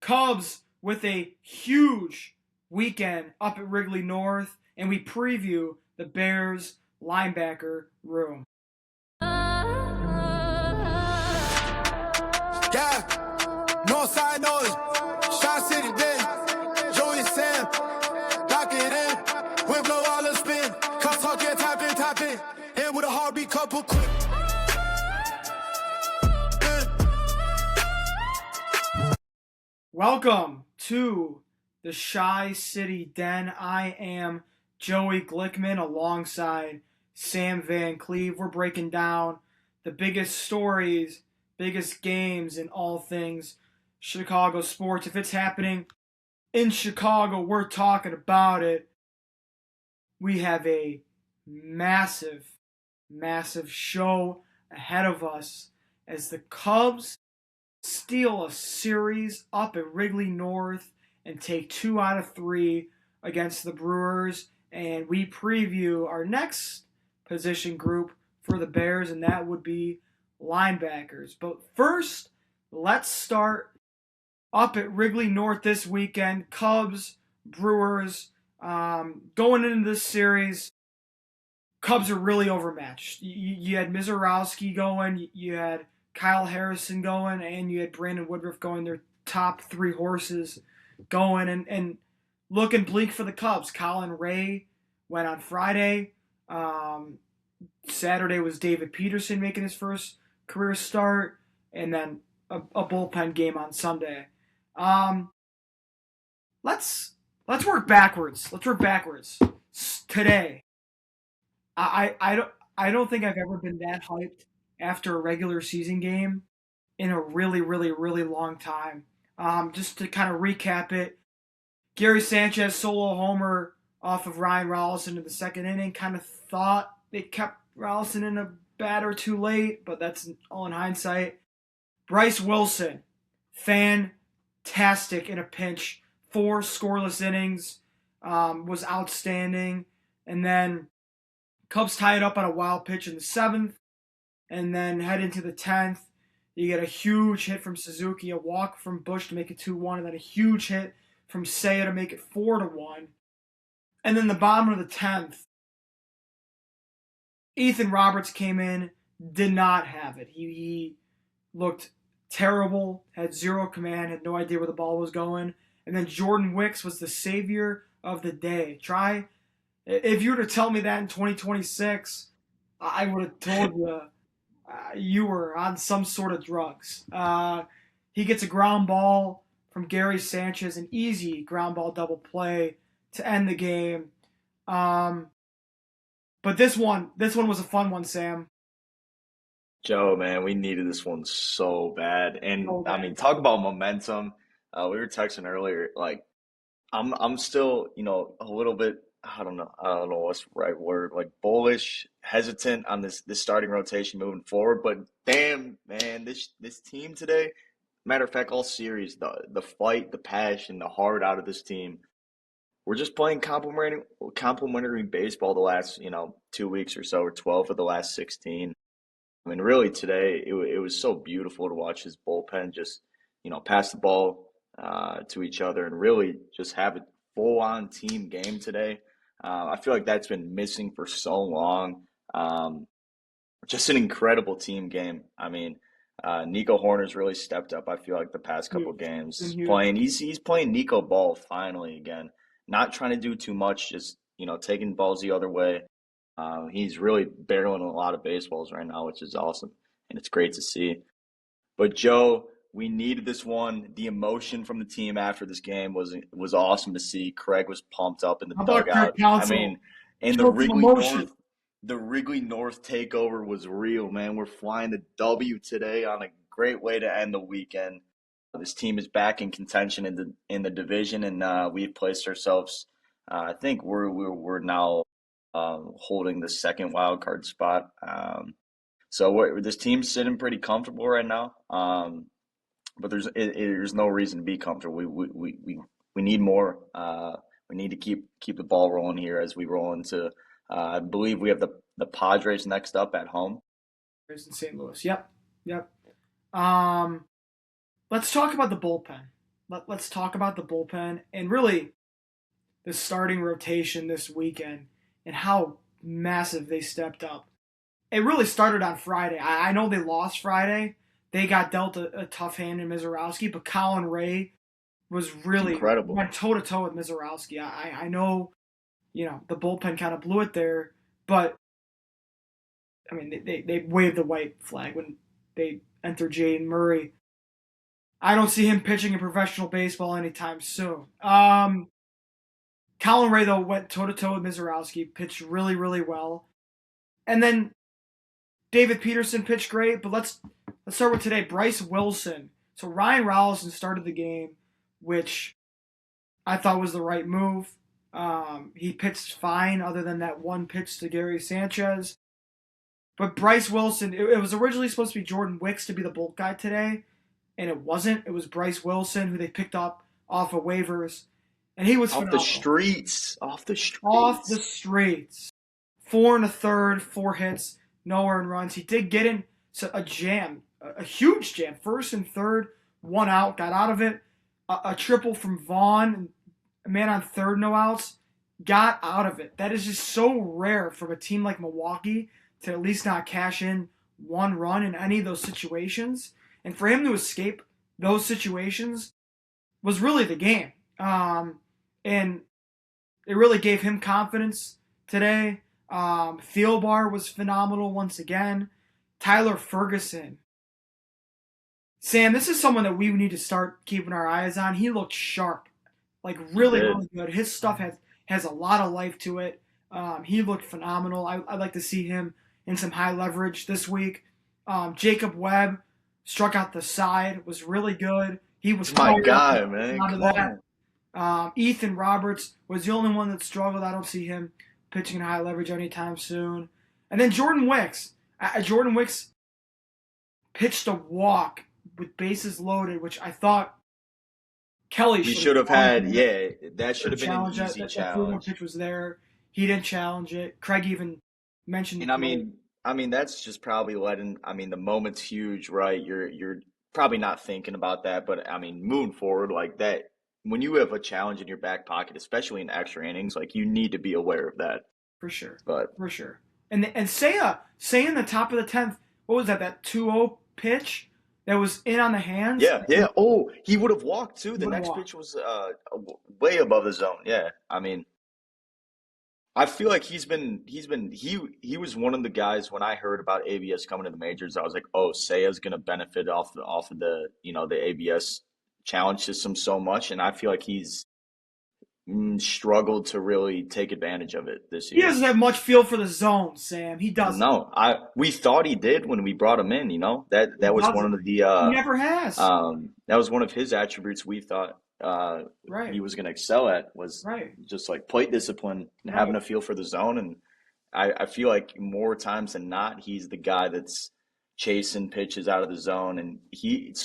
Cubs with a huge weekend up at Wrigley North, and we preview the Bears linebacker room. Yeah, Northside noise, Shot City Ben, Joey and Sam, lock it in, wind blow all the spin, come talk, yeah, tap in, and with a heartbeat, couple quick. Welcome to the Shy City Den. I am Joey Glickman alongside Sam Van Cleve. We're breaking down the biggest stories, biggest games in all things Chicago sports. If it's happening in Chicago, we're talking about it. We have a massive show ahead of us as the Cubs steal a series up at Wrigley North and take 2 out of 3 against the Brewers. And we preview our next position group for the Bears, and that would be linebackers. But first, let's start up at Wrigley North this weekend. Cubs, Brewers, going into this series, Cubs are really overmatched. You had Mizorowski going, you had Kyle Harrison going, and you had Brandon Woodruff going, their top 3 horses going, and looking bleak for the Cubs. Colin Ray went on Friday. Saturday was David Peterson making his first career start, and then a bullpen game on Sunday. Let's work backwards. Let's work backwards. Today, I don't think I've ever been that hyped after a regular season game in a really long time. Just to kind of recap it, Gary Sanchez solo homer off of Ryan Rollison in the second inning. Kind of thought they kept Rollison in a bat or two late, but that's all in hindsight. Bryce Wilson, fantastic in a pinch. 4 scoreless innings, was outstanding. And then Cubs tie it up on a wild pitch in the 7th. And then head into the 10th. You get a huge hit from Suzuki, a walk from Bush to make it 2-1, and then a huge hit from Seiya to make it 4-1. And then the bottom of the 10th, Ethan Roberts came in, did not have it. He looked terrible, had zero command, had no idea where the ball was going. And then Jordan Wicks was the savior of the day. If you were to tell me that in 2026, I would have told you you were on some sort of drugs. He gets a ground ball from Gary Sanchez, an easy ground ball double play to end the game. But this one was a fun one, Sam. Joe, man, we needed this one so bad. And So bad. I mean, talk about momentum. We were texting earlier, like I'm still, a little bit, I don't know what's the right word, like bullish, hesitant on this starting rotation moving forward. But damn, man, this team today, matter of fact, all series, the fight, the passion, the heart out of this team. We're just playing complimentary baseball the last, 2 weeks or so, or 12 of the last 16. I mean, really today, it was so beautiful to watch his bullpen just, pass the ball to each other and really just have a full-on team game today. I feel like that's been missing for so long. Just an incredible team game. I mean, Nico Horner's really stepped up, I feel like, the past couple games. He's playing Nico ball finally again. Not trying to do too much, just, taking balls the other way. He's really barreling a lot of baseballs right now, which is awesome, and it's great to see. But Joe, we needed this one. The emotion from the team after this game was awesome to see. Craig was pumped up in the dugout. I mean, and the Wrigley North takeover was real, man. We're flying the W today on a great way to end the weekend. This team is back in contention in the division, and we've placed ourselves. I think we're now holding the second wild card spot. So this team's sitting pretty comfortable right now. But there's no reason to be comfortable. We need more. We need to keep the ball rolling here as we roll into. I believe we have the Padres next up at home. In St. Louis. Yep. Let's talk about the bullpen. let's talk about the bullpen and really the starting rotation this weekend and how massive they stepped up. It really started on Friday. I know they lost Friday. They got dealt a tough hand in Mizorowski, but Colin Ray was really Incredible. went toe to toe with Mizorowski. I know, the bullpen kind of blew it there, but I mean they waved the white flag when they entered Jaden Murray. I don't see him pitching in professional baseball anytime soon. Colin Ray though went toe to toe with Mizorowski, pitched really really well, and then David Peterson pitched great. But let's start with today. Bryce Wilson. So Ryan Rollison started the game, which I thought was the right move. He pitched fine, other than that one pitch to Gary Sanchez. But Bryce Wilson, it was originally supposed to be Jordan Wicks to be the bulk guy today, and it wasn't. It was Bryce Wilson, who they picked up off of waivers, and he was phenomenal. Off the streets. 4 1/3, 4 hits, no earned runs. He did get in a jam, a huge jam. 1st and 3rd, 1 out, got out of it. A triple from Vaughn, a man on 3rd, no outs, got out of it. That is just so rare from a team like Milwaukee to at least not cash in 1 run in any of those situations. And for him to escape those situations was really the game. And it really gave him confidence today. Thielbar was phenomenal once again. Tyler Ferguson. Sam, this is someone that we need to start keeping our eyes on. He looked sharp. Like really, really good. His stuff has a lot of life to it. He looked phenomenal. I'd like to see him in some high leverage this week. Jacob Webb struck out the side, was really good. He was my guy, man. Come on. Ethan Roberts was the only one that struggled. I don't see him pitching in high leverage anytime soon. And then Jordan Wicks. Jordan Wicks pitched a walk with bases loaded, which I thought Kelly should have had. Yeah, that should have been an easy challenge. That pitch was there. He didn't challenge it. Craig even mentioned. And I mean that's just probably letting. I mean, the moment's huge, right? You're probably not thinking about that, but I mean, moving forward like that, when you have a challenge in your back pocket, especially in extra innings, like you need to be aware of that. For sure. But for sure. And Seiya in the top of the 10th. What was that? That 2-0 pitch that was in on the hands. Yeah. Oh, he would have walked too. The next pitch was way above the zone. Yeah. I mean, I feel like he was one of the guys when I heard about ABS coming to the majors. I was like, oh, Seiya's going to benefit off of the the ABS challenge system so much, and I feel like he's struggled to really take advantage of it this year. He doesn't have much feel for the zone, Sam. He doesn't. No, we thought he did when we brought him in. That was one of the. He never has. That was one of his attributes. We thought he was going to excel at was just like plate discipline and having a feel for the zone. And I feel like more times than not, he's the guy that's chasing pitches out of the zone, and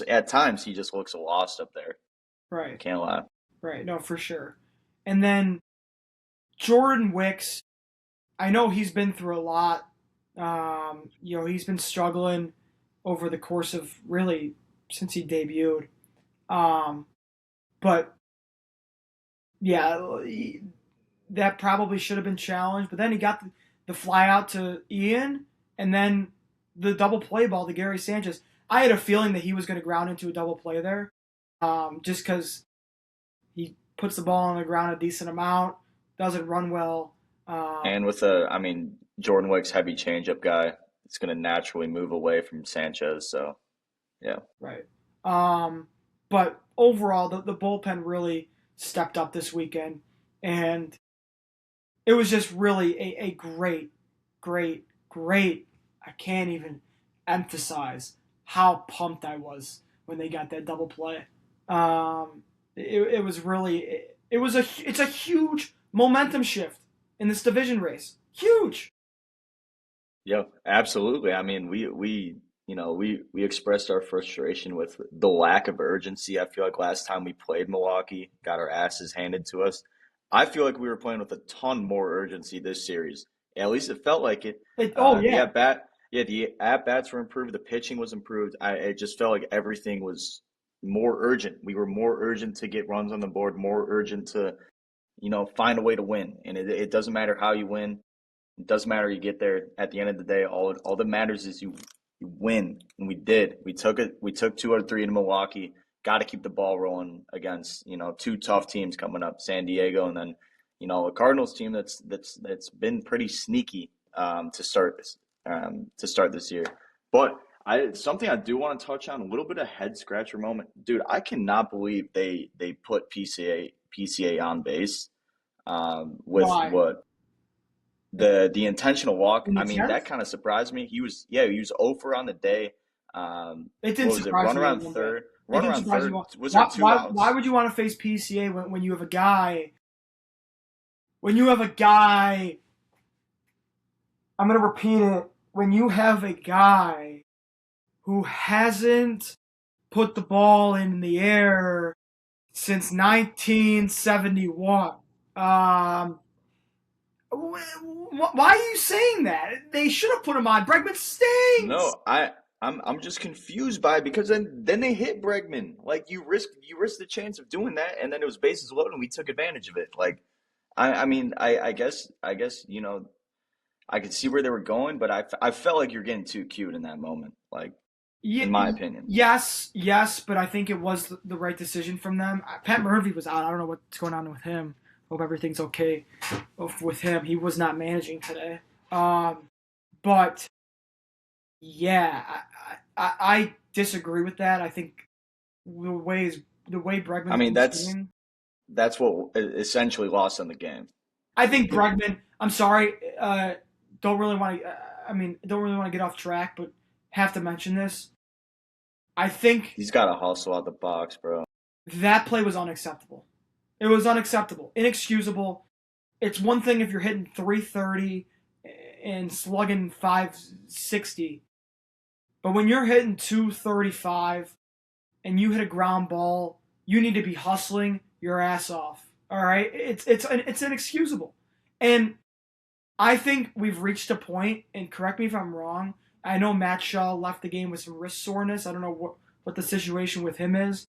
at times he just looks lost up there. Right. Can't lie. Right. No, for sure. And then Jordan Wicks, I know he's been through a lot. He's been struggling over the course of really since he debuted. But yeah, that probably should have been challenged. But then he got the fly out to Ian, and then the double play ball to Gary Sanchez. I had a feeling that he was going to ground into a double play there, just because he puts the ball on the ground a decent amount, doesn't run well. And with Jordan Wicks, heavy changeup guy, it's going to naturally move away from Sanchez. So, yeah. Right. But overall, the bullpen really stepped up this weekend, and it was just really a great, great, great. I can't even emphasize how pumped I was when they got that double play. It was really it's a huge momentum shift in this division race. Huge. Yeah, absolutely. I mean, we expressed our frustration with the lack of urgency. I feel like last time we played Milwaukee, got our asses handed to us. I feel like we were playing with a ton more urgency this series. At least it felt like it. The at-bats were improved. The pitching was improved. It just felt like everything was more urgent. We were more urgent to get runs on the board, more urgent to, find a way to win. And it doesn't matter how you win. It doesn't matter you get there. At the end of the day, all that matters is you win, and we did. We took it. We took 2 out of 3 in Milwaukee. Got to keep the ball rolling against two tough teams coming up, San Diego, and then a Cardinals team that's been pretty sneaky to start this year. But something I do want to touch on, a little bit of head scratcher moment, dude. I cannot believe they put PCA on base with Why? what the intentional walk. In the I mean, that 10th? kind of surprised me. He was 0 for on the day. It What didn't was it? surprise Run me a around little bit. third. It Run didn't around surprise me. third. Was there Why, 2 why, why outs? would you want to face PCA when you have a guy? When you have a guy, I'm going to repeat it. When you have a guy who hasn't put the ball in the air since 1971. Why are you saying that? They should have put him on. Bregman stinks. No, I'm just confused by it because then they hit Bregman. Like you risk the chance of doing that, and then it was bases loaded, and we took advantage of it. Like I mean I guess I could see where they were going, but I felt like you're getting too cute in that moment. Like in my opinion. Yes, but I think it was the right decision from them. Pat Murphy was out. I don't know what's going on with him. Hope everything's okay with him. He was not managing today. But yeah, I disagree with that. I think the way I Bregman's mean been swinging. that's what essentially lost in the game. I think Bregman. I'm sorry. Don't really want to. Don't really want to get off track, but have to mention this. I think He's got to hustle out the box, bro. that play was unacceptable. It was unacceptable, inexcusable. It's one thing if you're hitting 330 and slugging 560, but when you're hitting 235 and you hit a ground ball, you need to be hustling your ass off. All right, it's inexcusable, and I think we've reached a point. And correct me if I'm wrong. I know Matt Shaw left the game with some wrist soreness. I don't know what the situation with him is.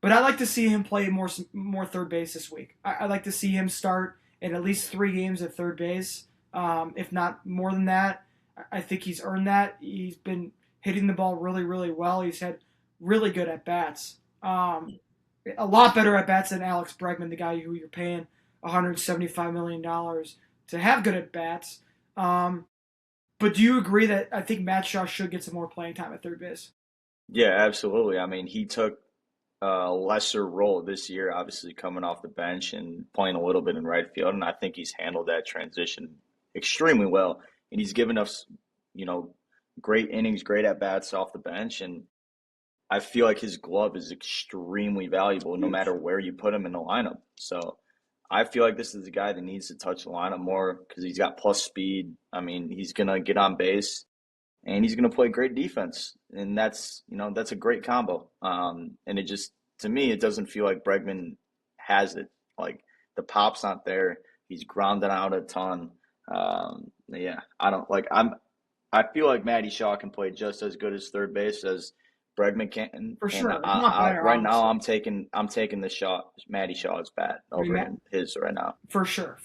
But I'd like to see him play more third base this week. I'd like to see him start in at least 3 games at third base, if not more than that. I think he's earned that. He's been hitting the ball really, really well. He's had really good at-bats. A lot better at-bats than Alex Bregman, the guy who you're paying $175 million to have good at-bats. But do you agree that I think Matt Shaw should get some more playing time at third base? Yeah, absolutely. I mean, he took a lesser role this year, obviously coming off the bench and playing a little bit in right field, and I think he's handled that transition extremely well. And he's given us, great innings, great at bats off the bench, and I feel like his glove is extremely valuable no matter where you put him in the lineup. So I feel like this is a guy that needs to touch the lineup more because he's got plus speed. I mean, he's gonna get on base and he's going to play great defense, and that's a great combo. And it just to me, it doesn't feel like Bregman has it. Like the pop's not there. He's grounded out a ton. Yeah, I don't like. I feel like Matty Shaw can play just as good as third base as Bregman can. For And sure. It's not better, right now, obviously. I'm taking the shot. Matty Shaw's bat over his right now. For sure.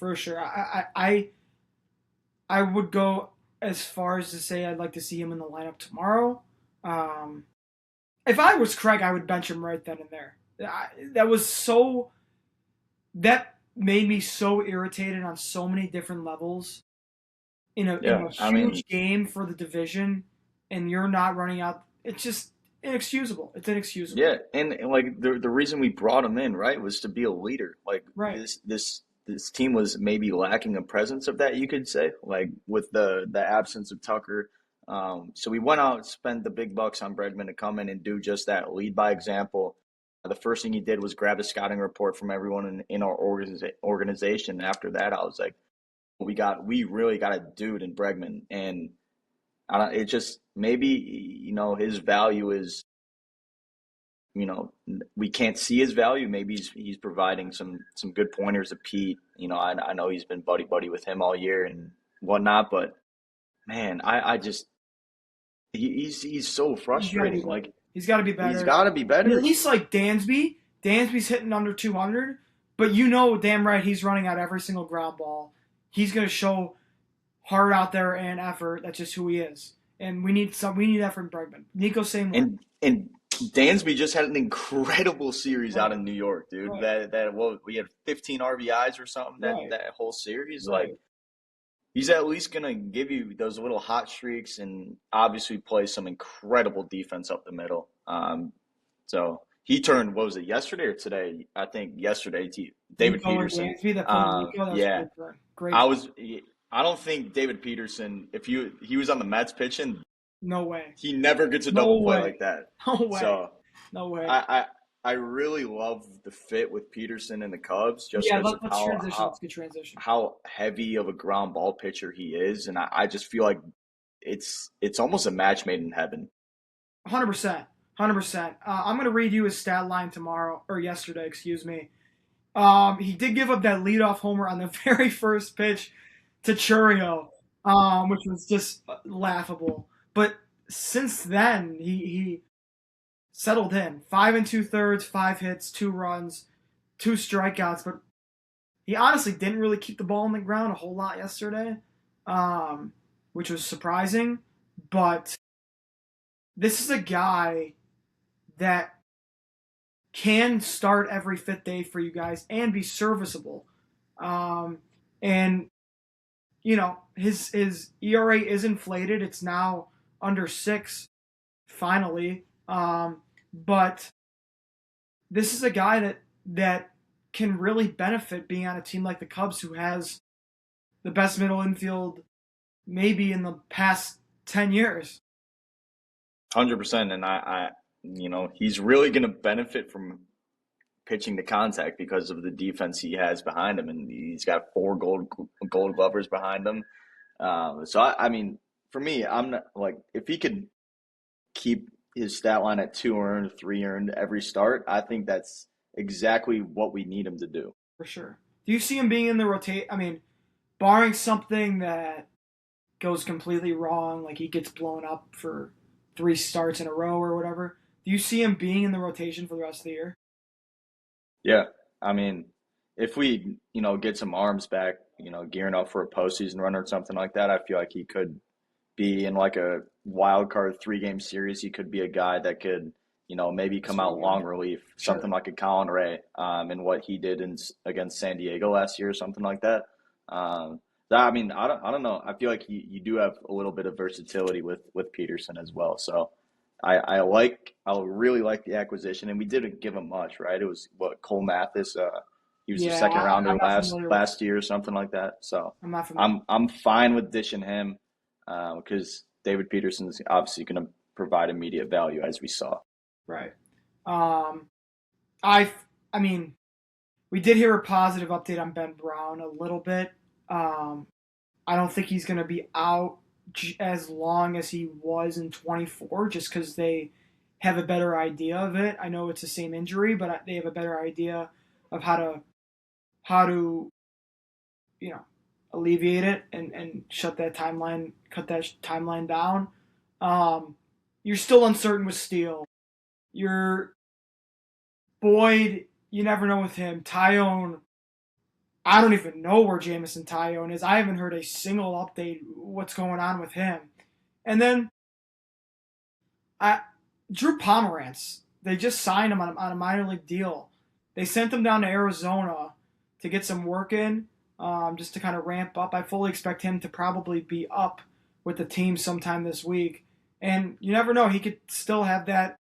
I would go as far as to say I'd like to see him in the lineup tomorrow. If I was Craig, I would bench him right then and there. That made me so irritated on so many different levels in a huge game for the division, and you're not running out. It's just inexcusable. It's inexcusable. Yeah, and like the reason we brought him in, right, was to be a leader. Like Right. this team was maybe lacking a presence of that, you could say, like with the absence of Tucker. So we went out and spent the big bucks on Bregman to come in and do just that, lead by example. The first thing he did was grab a scouting report from everyone in our organization. After that, I was like, we really got a dude in Bregman, and it just maybe his value is we can't see his value. Maybe he's providing some good pointers to Pete. I know he's been buddy with him all year and whatnot, but man, I just he's so frustrating. Like He's got to be He's better. got to be At better. least like Dansby. Dansby's hitting under 200, but you know damn right he's running out every single ground ball. He's going to show heart out there and effort. That's just who he is. And we need that from Bregman. Nico, same way. And Dansby just had an incredible series out in New York, dude. Right. We had 15 RBIs or something Right. that whole series. Right. Like, he's at least gonna give you those little hot streaks and obviously play some incredible defense up the middle. So he turned, what was it, yesterday or today? I think yesterday to David Nico Peterson. Dansby, that Nico, that was Yeah, great. I don't think David Peterson, if he was on the Mets pitching, no way. he never gets a double play like that. No way. So no way. I really love the fit with Peterson and the Cubs just yeah, because let's transition. Let's get transition. How heavy of a ground ball pitcher he is, and I just feel like it's almost a match made in heaven. 100%. 100%. I'm going to read you his stat line yesterday, excuse me. He did give up that leadoff homer on the very first pitch to Churio, which was just laughable. But since then, he settled in. 5 2/3, 5 hits, 2 runs, 2 strikeouts. But he honestly didn't really keep the ball on the ground a whole lot yesterday, which was surprising. But this is a guy that can start every 5th day for you guys and be serviceable. And, you know, his ERA is inflated. It's now under 6, finally. But this is a guy that can really benefit being on a team like the Cubs, who has the best middle infield maybe in the past 10 years. 100%. And I he's really going to benefit from pitching to contact because of the defense he has behind him. And he's got 4 gold glovers behind him. So, I mean, for me, I'm not like, if he could keep his stat line at 2 earned, 3 earned every start, I think that's exactly what we need him to do. For sure. Do you see him being in the rotate? I mean, barring something that goes completely wrong, like he gets blown up for 3 starts in a row or whatever, do you see him being in the rotation for the rest of the year? Yeah. I mean, if we, get some arms back, gearing up for a postseason run or something like that, I feel like he could be in like a wild card 3-game series. He could be a guy that could, maybe come out long relief, something like a Colin Ray, and what he did against San Diego last year or something like that. I mean, I don't know. I feel like you do have a little bit of versatility with Peterson as well. So I really like the acquisition, and we didn't give him much, right? It was Cole Mathis. He was the second rounder last year or something like that. So I'm fine with dishing him because David Peterson is obviously going to provide immediate value, as we saw. Right. I mean, we did hear a positive update on Ben Brown a little bit. I don't think he's going to be out as long as he was in 24, just because they have a better idea of it. I know it's the same injury, but they have a better idea of how to alleviate it and cut that timeline down. You're still uncertain with Steele. Boyd, you never know with him. Tyone, I don't even know where Jamison Tyone is. I haven't heard a single update what's going on with him. And then Drew Pomerantz, they just signed him on a minor league deal. They sent him down to Arizona to get some work in, just to kind of ramp up. I fully expect him to probably be up with the team sometime this week. And you never know, he could still have that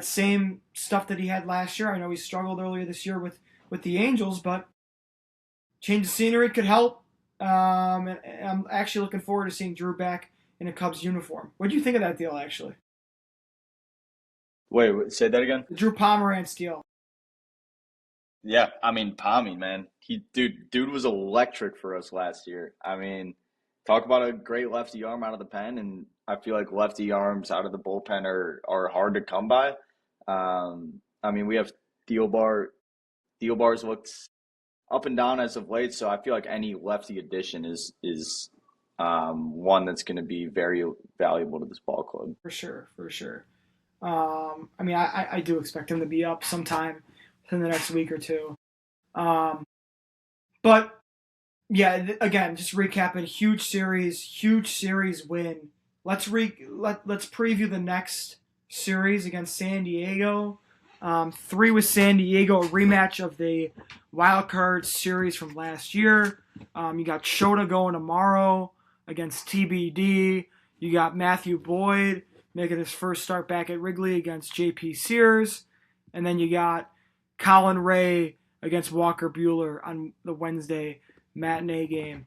same stuff that he had last year. I know he struggled earlier this year with the Angels, but change of scenery could help. And I'm actually looking forward to seeing Drew back in a Cubs uniform. What do you think of that deal, actually? Wait, say that again? The Drew Pomerantz deal. Yeah, I mean, Pommy, man. Dude was electric for us last year. I mean, talk about a great lefty arm out of the pen, and I feel like lefty arms out of the bullpen are hard to come by. I mean, we have Thielbar. Thielbar's looked up and down as of late, so I feel like any lefty addition is one that's going to be very valuable to this ball club. For sure. I mean, I do expect him to be up sometime in the next week or two. But yeah, again, just recapping, huge series win. Let's preview the next series against San Diego. 3 with San Diego, a rematch of the wild card series from last year. You got Shota going tomorrow against TBD. You got Matthew Boyd making his first start back at Wrigley against JP Sears. And then you got Colin Ray against Walker Buehler on the Wednesday matinee game.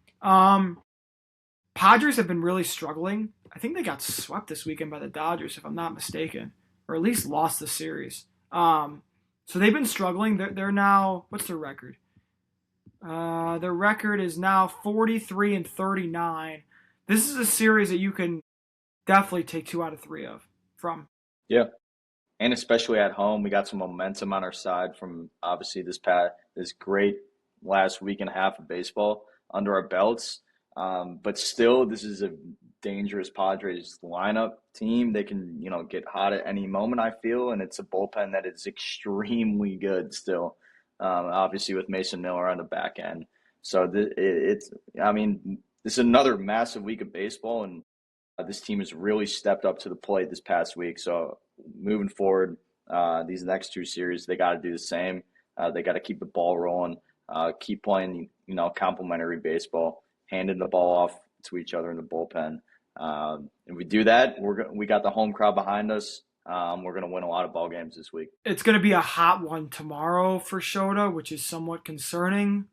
Padres have been really struggling. I think they got swept this weekend by the Dodgers, if I'm not mistaken, or at least lost the series. So they've been struggling. They're now, what's their record? Their record is now 43-39. This is a series that you can definitely take 2 out of 3 from. Yeah. And especially at home, we got some momentum on our side from obviously this great last week and a half of baseball under our belts. But still, this is a dangerous Padres lineup team. They can, get hot at any moment, I feel, and it's a bullpen that is extremely good still. Obviously with Mason Miller on the back end. So this is another massive week of baseball, and this team has really stepped up to the plate this past week. So moving forward, these next 2 series, they got to do the same. They got to keep the ball rolling, keep playing, complementary baseball, handing the ball off to each other in the bullpen. If we do that, we got the home crowd behind us. We're going to win a lot of ball games this week. It's going to be a hot one tomorrow for Shota, which is somewhat concerning.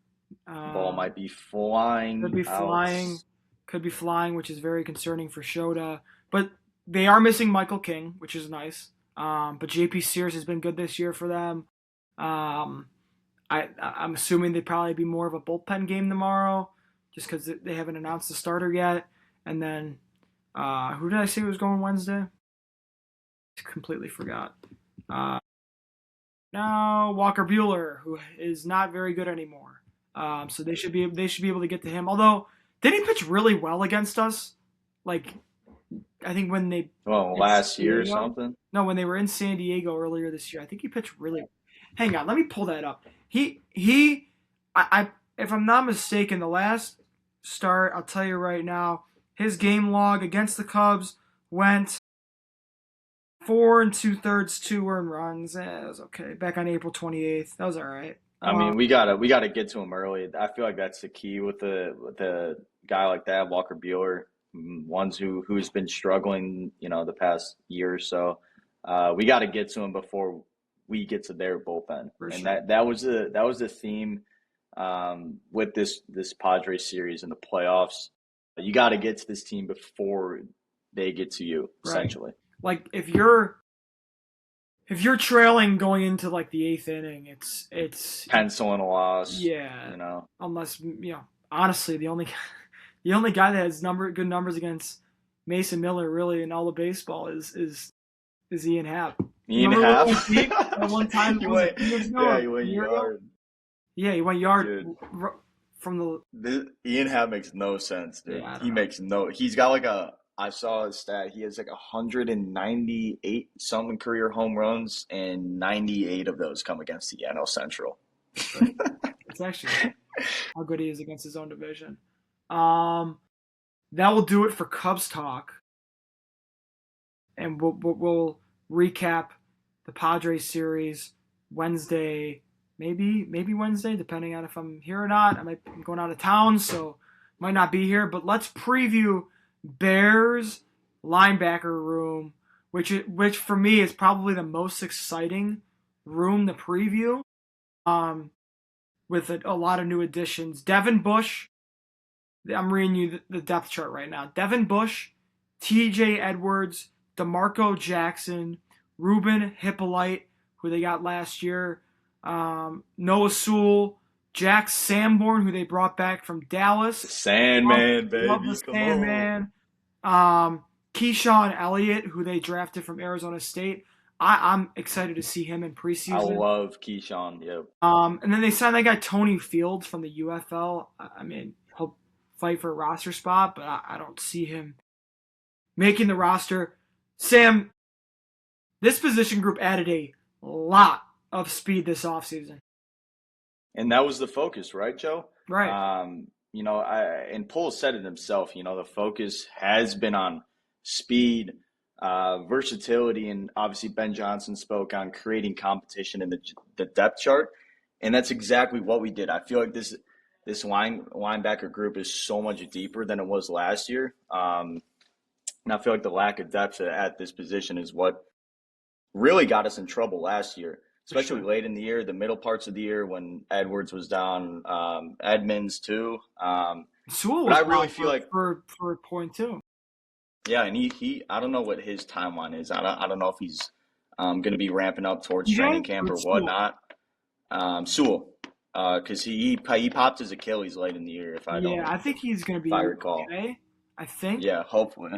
Ball might be flying. Could be flying, which is very concerning for Shota. But they are missing Michael King, which is nice. But JP Sears has been good this year for them. I'm assuming they'd probably be more of a bullpen game tomorrow, just because they haven't announced the starter yet. And then, who did I say was going Wednesday? Completely forgot. Now Walker Buehler, who is not very good anymore. So they should be able to get to him. Although, did he pitch really well against us? Like, I think when they last year or something. No, when they were in San Diego earlier this year, I think he pitched really. Hang on, let me pull that up. I if I'm not mistaken, the last start, I'll tell you right now, his game log against the Cubs went 4 2/3, 2 earned runs. That was okay. Back on April 28th, that was all right. I mean, we gotta get to him early. I feel like that's the key with the guy like that, Walker Buehler, ones who's been struggling, the past year or so. We got to get to him before we get to their bullpen, that was the theme with this Padres series in the playoffs. You got to get to this team before they get to you, essentially. Like if you're trailing going into like the 8th inning, it's penciling a loss. Yeah, unless honestly, the only guy that has good numbers against Mason Miller really in all of baseball is Ian Happ. Ian Happ. One time he went yard. Yeah, he went yard from the. Ian Happ makes no sense, dude. Yeah, He's got I saw his stat. He has 198 something career home runs, and 98 of those come against the NL Central. It's actually how good he is against his own division. That will do it for Cubs talk, and we'll recap the Padres series Wednesday, maybe Wednesday, depending on if I'm here or not. I'm going out of town, so might not be here. But let's preview Bears linebacker room, which for me is probably the most exciting room to preview. With a lot of new additions. Devin Bush. I'm reading you the depth chart right now. Devin Bush, T.J. Edwards, DeMarco Jackson, Ruben Hippolyte, who they got last year, Noah Sewell, Jack Sanborn, who they brought back from Dallas. Sandman, baby. Love the Sandman. Keyshawn Elliott, who they drafted from Arizona State. I'm excited to see him in preseason. I love Keyshawn, yep. And then they signed that guy Tony Fields from the UFL. I mean, he'll fight for a roster spot, but I don't see him making the roster. Sam, this position group added a lot of speed this offseason. And that was the focus, right, Joe? Right. And Poole said it himself, the focus has been on speed, versatility, and obviously Ben Johnson spoke on creating competition in the depth chart. And that's exactly what we did. I feel like this linebacker group is so much deeper than it was last year. And I feel like the lack of depth at this position is what really got us in trouble last year, especially late in the year, the middle parts of the year when Edwards was down, Edmonds too. Sewell but was I really down feel like for a point too. Yeah, and he I don't know what his timeline is. I don't know if he's going to be ramping up towards training camp or whatnot. Sewell, because he popped his Achilles late in the year. I think he's going to be if I recall. okay. I think. Yeah, hopefully.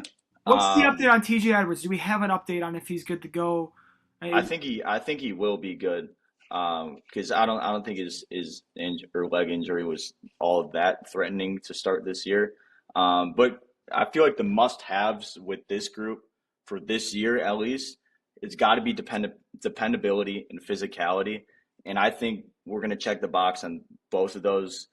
What's the update on TJ Edwards? Do we have an update on if he's good to go? I think he will be good. Because I don't think his leg injury was all that threatening to start this year. But I feel like the must-haves with this group for this year at least, it's got to be dependability and physicality. And I think we're going to check the box on both of those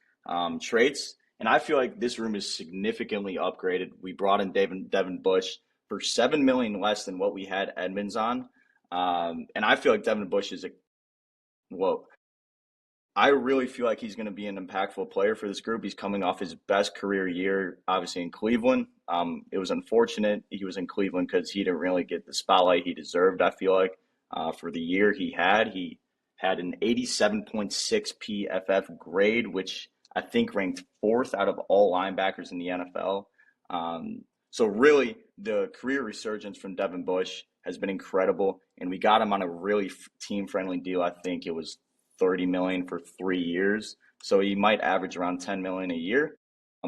traits. And I feel like this room is significantly upgraded. We brought in Devin Bush for $7 million less than what we had Edmonds on. And I feel like Devin Bush is I really feel like he's going to be an impactful player for this group. He's coming off his best career year, obviously in Cleveland. It was unfortunate he was in Cleveland because he didn't really get the spotlight he deserved, I feel like, for the year he had. He had an 87.6 PFF grade, which I think ranked 4th out of all linebackers in the NFL. So really, the career resurgence from Devin Bush has been incredible, and we got him on a really team-friendly deal. I think it was $30 million for 3 years, so he might average around $10 million a year.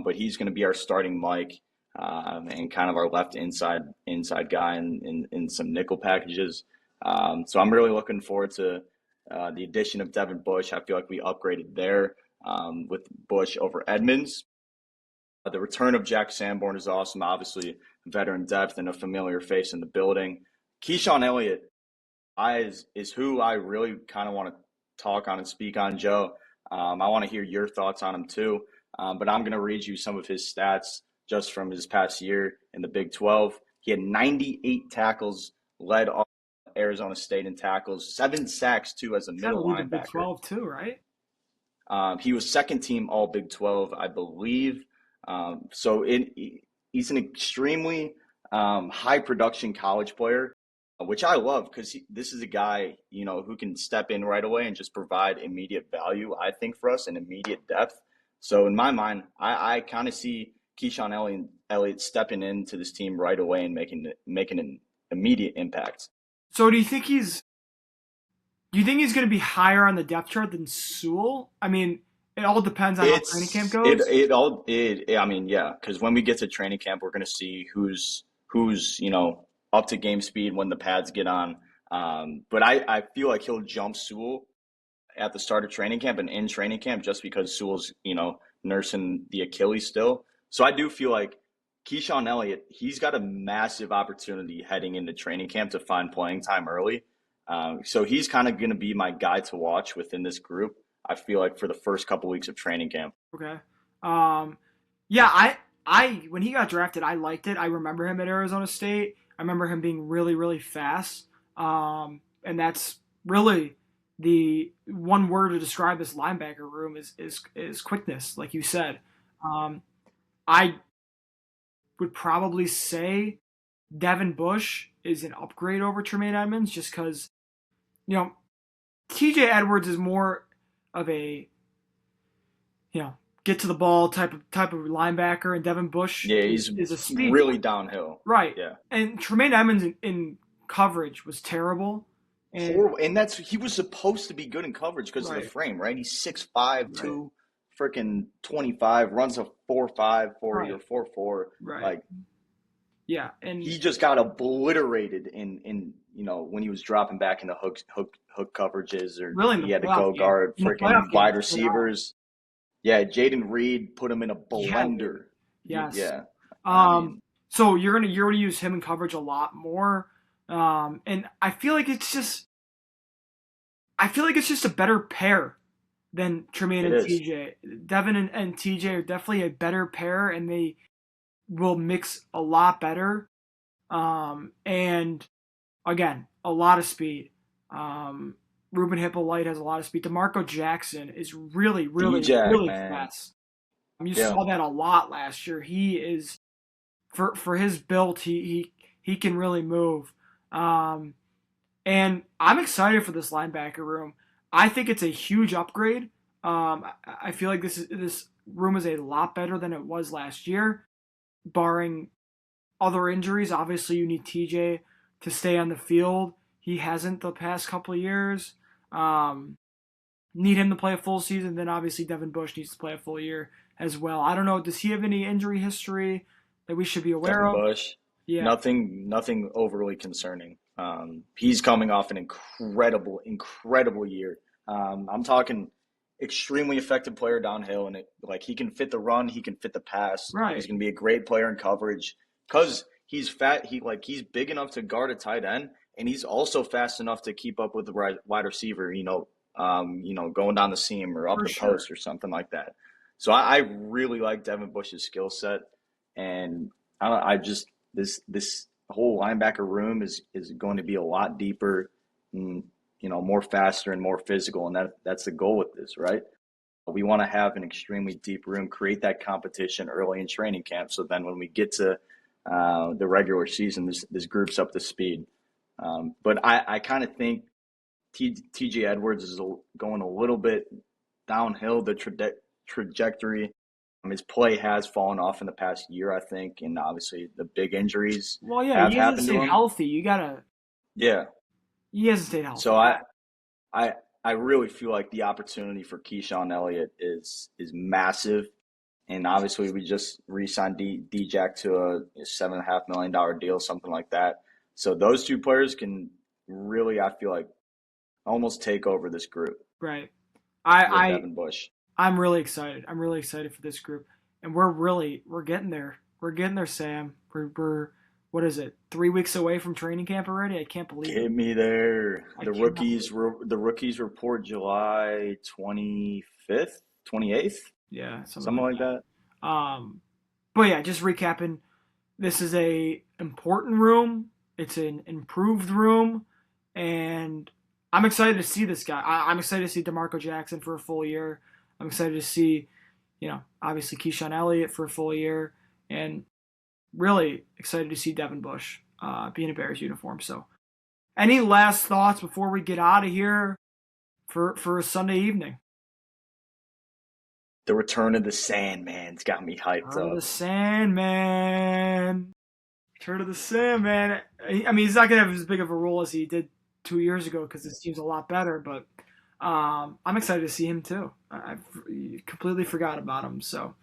But he's going to be our starting Mike and kind of our left inside guy in some nickel packages. So I'm really looking forward to the addition of Devin Bush. I feel like we upgraded there with Bush over Edmonds. The return of Jack Sanborn is awesome. Obviously, veteran depth and a familiar face in the building. Keyshawn Elliott is who I really kind of want to talk on and speak on, Joe. I want to hear your thoughts on him too. But I'm going to read you some of his stats just from his past year in the Big 12. He had 98 tackles, led Arizona State in tackles, 7 sacks too as a middle linebacker. Big 12 too, right? He was second team All Big 12, I believe. So he's an extremely high production college player, which I love because this is a guy, who can step in right away and just provide immediate value, I think, for us, and immediate depth. So in my mind, I kind of see Keyshawn Elliott stepping into this team right away and making an immediate impact. So do you think he's going to be higher on the depth chart than Sewell? I mean, it all depends on how training camp goes. Yeah, because when we get to training camp, we're going to see who's up to game speed when the pads get on. But I feel like he'll jump Sewell at the start of training camp and in training camp just because Sewell's, nursing the Achilles still. So I do feel like Keyshawn Elliott, he's got a massive opportunity heading into training camp to find playing time early. So he's kind of going to be my guy to watch within this group, I feel like, for the first couple weeks of training camp. Okay. I when he got drafted, I liked it. I remember him at Arizona State. I remember him being really, really fast. And that's really the one word to describe this linebacker room is quickness, like you said. I would probably say Devin Bush is an upgrade over Tremaine Edmonds just because, TJ Edwards is more of a, get to the ball type of linebacker, and Devin Bush is a speed really downhill. Right. Yeah. And Tremaine Edmonds in coverage was terrible. And horrible. And he was supposed to be good in coverage because of the frame, right? He's 6'5", right. 225, runs a 4.5 40 or 4.4. Right. And he just got obliterated in when he was dropping back into hook coverages, or really he had to go guard freaking wide receivers. Yeah, Jaden Reed put him in a blender. Yes. Yeah. So you're gonna use him in coverage a lot more. And I feel like it's just a better pair than Tremaine It and is. TJ. Devin and TJ are definitely a better pair, and they will mix a lot better. And again, a lot of speed. Ruben Hippolyte has a lot of speed. DeMarco Jackson is really, really, D-Jack, really man. fast. You Yeah. saw that a lot last year. He is for his build. He can really move. And I'm excited for this linebacker room. I think it's a huge upgrade. I feel like this room is a lot better than it was last year, barring other injuries. Obviously, you need TJ to stay on the field. He hasn't the past couple of years. Need him to play a full season. Then obviously Devin Bush needs to play a full year as well. I don't know. Does he have any injury history that we should be aware Devin of? Bush. Yeah. Nothing overly concerning. He's coming off an incredible year. I'm talking extremely effective player downhill, and like he can fit the run, he can fit the pass. He's Right. going to be a great player in coverage because he's fat. He's big enough to guard a tight end, and he's also fast enough to keep up with the wide receiver. Going down the seam or up For the sure. post or something like that. So I really like Devin Bush's skill set, and I just this whole linebacker room is going to be a lot deeper, and, more faster and more physical, and that's the goal with this, right? We want to have an extremely deep room, create that competition early in training camp, so then when we get to the regular season, this group's up to speed. But I kind of think TJ Edwards is going a little bit downhill the trajectory. His play has fallen off in the past year, I think, and obviously the big injuries Well, yeah, have he hasn't happened to stayed him. healthy. Yeah. He hasn't stayed So healthy. I I really feel like the opportunity for Keyshawn Elliott is massive. And obviously we just re-signed D-Jack to a $7.5 million deal, something like that. So those two players can really, I feel like, almost take over this group Right. with I Devin Bush. I'm really excited. I'm really excited for this group, and we're getting there. We're getting there, Sam. We're what is it? 3 weeks away from training camp already. I can't believe it. Get me there. I The cannot believe rookies the rookies report July 25th, 28th, Yeah, something something like like that. that. But yeah, just recapping. This is a important room. It's an improved room, and I'm excited to see this guy. I'm excited to see DeMarco Jackson for a full year. I'm excited to see, obviously Keyshawn Elliott for a full year, and really excited to see Devin Bush be in a Bears uniform. So, any last thoughts before we get out of here for a Sunday evening? The return of the Sandman's got me hyped Turn of the up. Sandman. Turn of the Sandman. I mean, he's not going to have as big of a role as he did 2 years ago because this team's a lot better, but I'm excited to see him too. I completely forgot about him. So,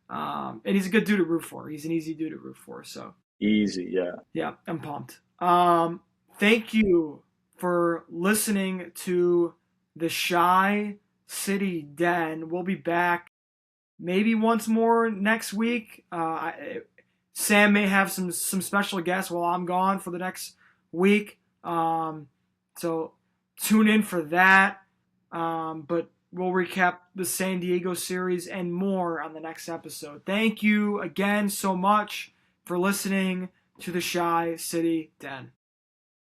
and he's a good dude to root for. He's an easy dude to root for. So, Easy, yeah. yeah, I'm pumped. Thank you for listening to the Shy City Den. We'll be back maybe once more next week. Sam may have some special guests while I'm gone for the next week. So tune in for that. But we'll recap the San Diego series and more on the next episode. Thank you again so much for listening to the Shy City Den.